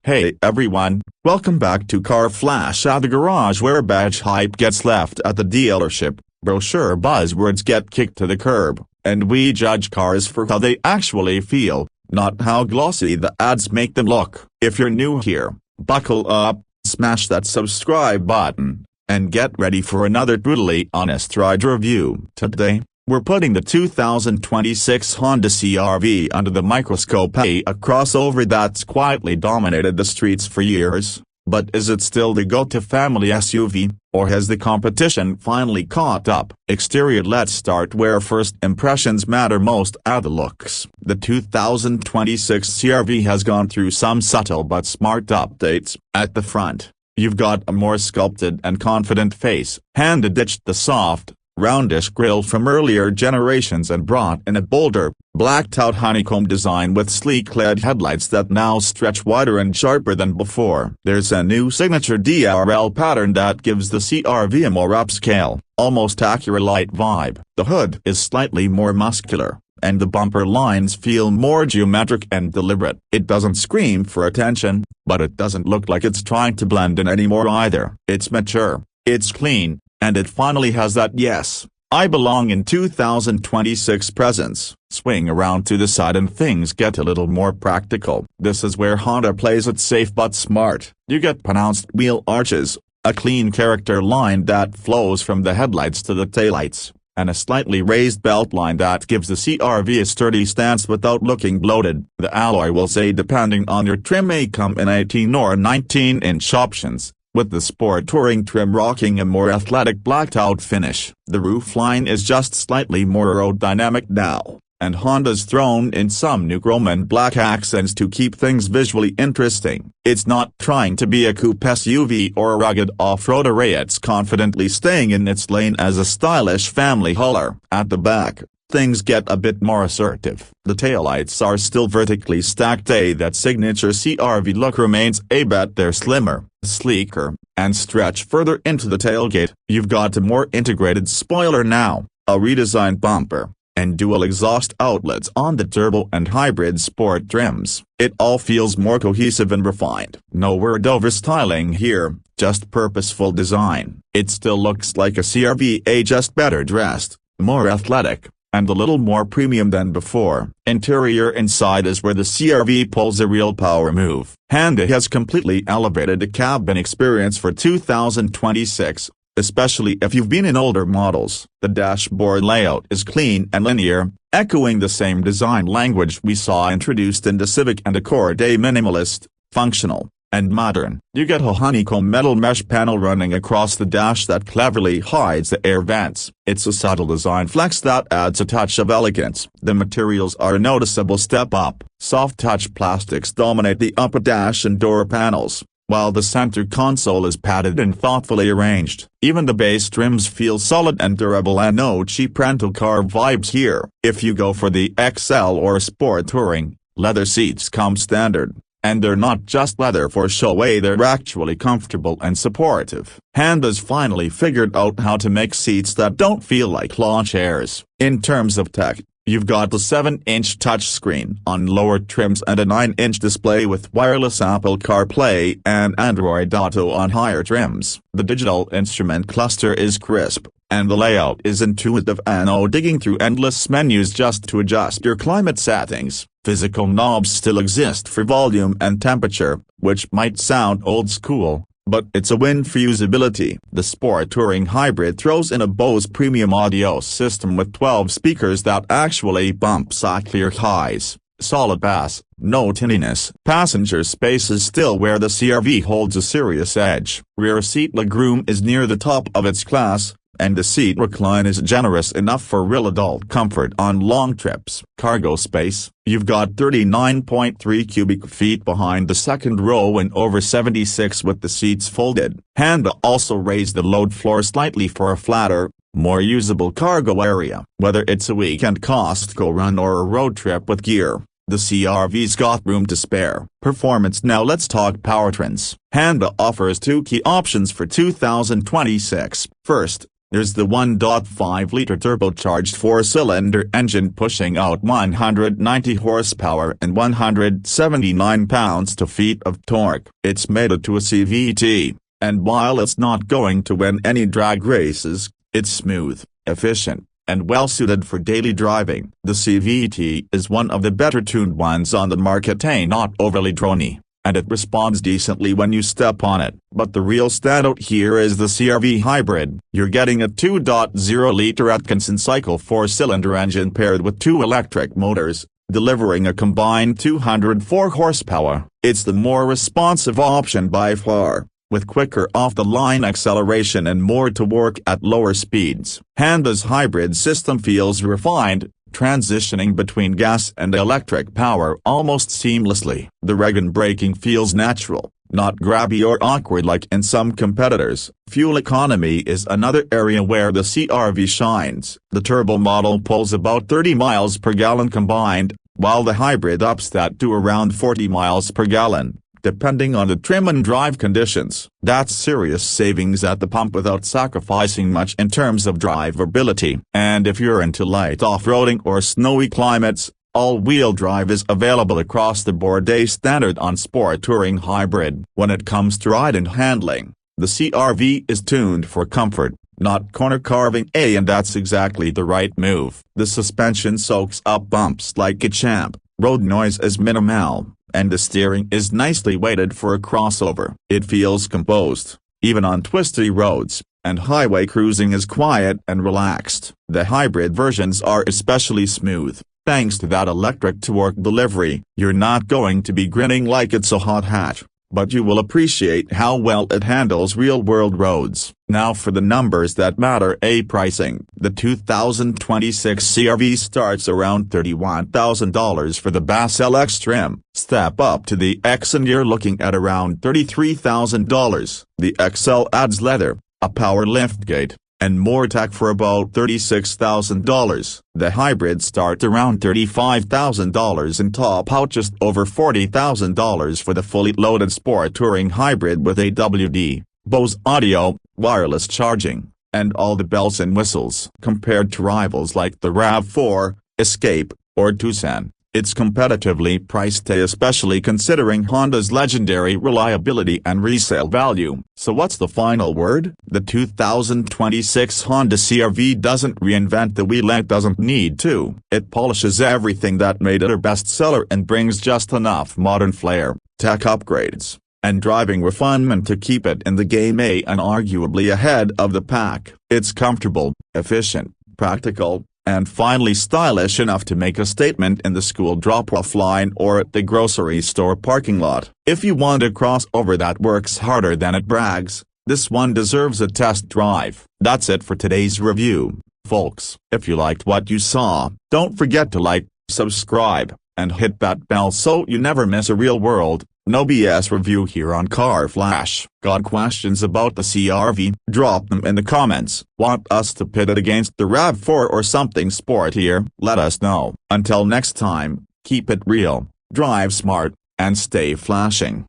Hey everyone, welcome back to Car Flash at the garage, where badge hype gets left at the dealership, brochure buzzwords get kicked to the curb, and we judge cars for how they actually feel, not how glossy the ads make them look. If you're new here, buckle up, smash that subscribe button, and get ready for another brutally honest ride review. Today, we're putting the 2026 Honda CR-V under the microscope. A crossover that's quietly dominated the streets for years, but is it still the go-to family SUV, or has the competition finally caught up? Exterior. Let's start where first impressions matter most, at the looks. The 2026 CR-V has gone through some subtle but smart updates. At the front, you've got a more sculpted and confident face. Honda ditched the soft, roundish grille from earlier generations and brought in a bolder, blacked-out honeycomb design with sleek LED headlights that now stretch wider and sharper than before. There's a new signature DRL pattern that gives the CR-V a more upscale, almost Acura-light vibe. The hood is slightly more muscular, and the bumper lines feel more geometric and deliberate. It doesn't scream for attention, but it doesn't look like it's trying to blend in anymore either. It's mature, it's clean, and it finally has that "yes, I belong in 2026" presence. Swing around to the side and things get a little more practical. This is where Honda plays it safe but smart. You get pronounced wheel arches, a clean character line that flows from the headlights to the taillights, and a slightly raised belt line that gives the CR-V a sturdy stance without looking bloated. The alloy wheels, depending on your trim, may come in 18 or 19-inch options, with the Sport Touring trim rocking a more athletic blacked-out finish. The roofline is just slightly more aerodynamic now, and Honda's thrown in some new chrome and black accents to keep things visually interesting. It's not trying to be a coupe SUV or a rugged off-roader, it's confidently staying in its lane as a stylish family hauler. At the back, things get a bit more assertive. The taillights are still vertically stacked. That signature CR-V look remains, but they're slimmer, sleeker, and stretch further into the tailgate. You've got a more integrated spoiler now, a redesigned bumper, and dual exhaust outlets on the turbo and hybrid sport trims. It all feels more cohesive and refined. No word over styling here, just purposeful design. It still looks like a CR-V, just better dressed, more athletic, and a little more premium than before. Interior. Inside is where the CR-V pulls a real power move. Honda has completely elevated the cabin experience for 2026, especially if you've been in older models. The dashboard layout is clean and linear, echoing the same design language we saw introduced in the Civic and Accord. Minimalist, functional, and modern. You get a honeycomb metal mesh panel running across the dash that cleverly hides the air vents. It's a subtle design flex that adds a touch of elegance. The materials are a noticeable step up. Soft touch plastics dominate the upper dash and door panels, while the center console is padded and thoughtfully arranged. Even the base trims feel solid and durable, and no cheap rental car vibes here. If you go for the XL or Sport Touring, leather seats come standard. And they're not just leather for show, they're actually comfortable and supportive. Honda's finally figured out how to make seats that don't feel like lawn chairs. In terms of tech, you've got the 7-inch touchscreen on lower trims and a 9-inch display with wireless Apple CarPlay and Android Auto on higher trims. The digital instrument cluster is crisp, and the layout is intuitive, no digging through endless menus just to adjust your climate settings. Physical knobs still exist for volume and temperature, which might sound old school, but it's a win for usability. The Sport Touring Hybrid throws in a Bose premium audio system with 12 speakers that actually bumps out clear highs, solid bass, no tinniness. Passenger space is still where the CR-V holds a serious edge. Rear seat legroom is near the top of its class, and the seat recline is generous enough for real adult comfort on long trips. Cargo space. You've got 39.3 cubic feet behind the second row and over 76 with the seats folded. Honda also raised the load floor slightly for a flatter, more usable cargo area. Whether it's a weekend Costco run or a road trip with gear, the CR-V's got room to spare. Performance. Now let's talk powertrains. Honda offers two key options for 2026. First, There's the 1.5-liter turbocharged 4-cylinder engine pushing out 190 horsepower and 179 pounds-feet of torque. It's mated to a CVT, and while it's not going to win any drag races, it's smooth, efficient, and well-suited for daily driving. The CVT is one of the better-tuned ones on the market, not overly drony, and it responds decently when you step on it. But the real standout here is the CR-V hybrid. You're getting a 2.0-liter Atkinson cycle 4-cylinder engine paired with 2 electric motors, delivering a combined 204 horsepower. It's the more responsive option by far, with quicker off-the-line acceleration and more to work at lower speeds. Hyundai's hybrid system feels refined, transitioning between gas and electric power almost seamlessly. The reg and braking feels natural, not grabby or awkward like in some competitors. Fuel economy is another area where the CR-V shines. The turbo model pulls about 30 miles per gallon combined, while the hybrid ups that to around 40 miles per gallon, depending on the trim and drive conditions. That's serious savings at the pump without sacrificing much in terms of drivability. And if you're into light off-roading or snowy climates, all-wheel drive is available across the board, a standard on sport touring hybrid. When it comes to ride and handling, the CR-V is tuned for comfort, not corner carving, and that's exactly the right move. The suspension soaks up bumps like a champ, road noise is minimal, and the steering is nicely weighted for a crossover. It feels composed, even on twisty roads, and highway cruising is quiet and relaxed. The hybrid versions are especially smooth, thanks to that electric-to-work delivery. You're not going to be grinning like it's a hot hatch, but you will appreciate how well it handles real-world roads. Now for the numbers that matter. Pricing. The 2026 CR-V starts around $31,000 for the Bass LX trim. Step up to the X and you're looking at around $33,000. The XL adds leather, a power liftgate, and more tech for about $36,000. The hybrids start around $35,000 and top out just over $40,000 for the fully loaded sport touring hybrid with AWD, Bose audio, wireless charging, and all the bells and whistles. Compared to rivals like the RAV4, Escape, or Tucson, it's competitively priced, especially considering Honda's legendary reliability and resale value. So what's the final word? The 2026 Honda CR-V doesn't reinvent the wheel, it doesn't need to. It polishes everything that made it a bestseller and brings just enough modern flair, tech upgrades, and driving refinement to keep it in the game, and arguably ahead of the pack. It's comfortable, efficient, practical, and finally stylish enough to make a statement in the school drop-off line or at the grocery store parking lot. If you want a crossover that works harder than it brags, this one deserves a test drive. That's it for today's review, folks. If you liked what you saw, don't forget to like, subscribe, and hit that bell so you never miss a real-world, no BS review here on Car Flash. Got questions about the CR-V? Drop them in the comments. Want us to pit it against the RAV4 or something sportier? Let us know. Until next time, keep it real, drive smart, and stay flashing.